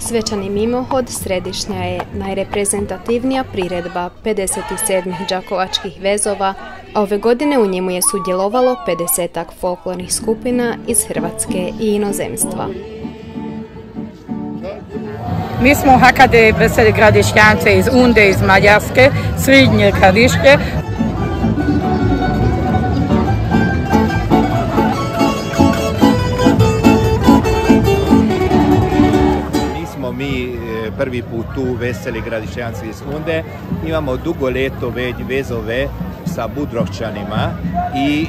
Svečani mimohod središnja je najreprezentativnija priredba 57. đakovačkih vezova, a ove godine u njemu je sudjelovalo 50-ak folklornih skupina iz Hrvatske i inozemstva. Mi smo HKD Veseli Gradišćance iz Unde, iz Mađarske, Srednje Gradišće. Mi prvi put tu Veseli Gradišćanci iz Unde. Imamo dugo leto vezove sa Budrovčanima i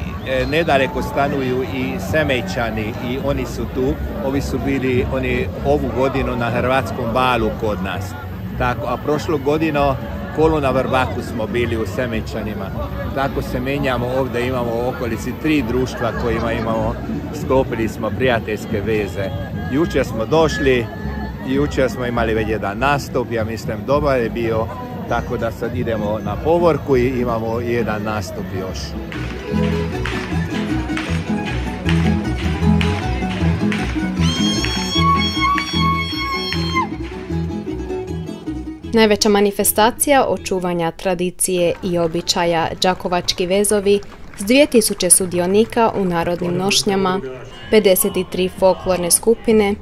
nedaleko stanuju i Semejčani i oni su tu. Ovi su bili ovu godinu na hrvatskom balu kod nas. Tako, a prošlu godinu kolo na Vrbaku smo bili u Semejčanima. Tako se menjamo ovdje, imamo u okolici 3 društva kojima sklopili smo prijateljske veze. Jučer smo došli, jučer smo imali već jedan nastup, ja mislim dobar je bio, tako da sad idemo na povorku i imamo jedan nastup još. Najveća manifestacija očuvanja tradicije i običaja Đakovački vezovi s 2000 sudionika u narodnim nošnjama, 53 folklorne skupine,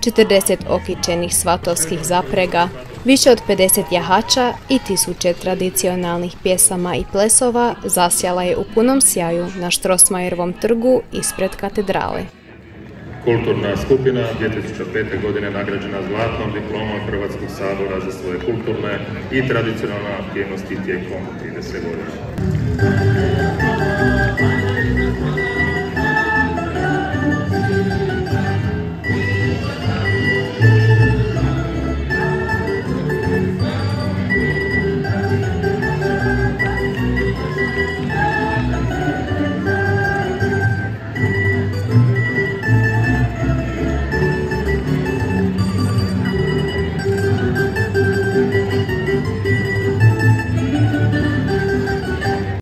40 okićenih svatovskih zaprega, više od 50 jahača i 1000 tradicionalnih pjesama i plesova zasjala je u punom sjaju na Strossmayerovom trgu ispred katedrale. Kulturna skupina 2005. godine nagrađena zlatnom diplomom Hrvatskog sabora za svoje kulturne i tradicionalne aktivnosti tijekom 30 godina.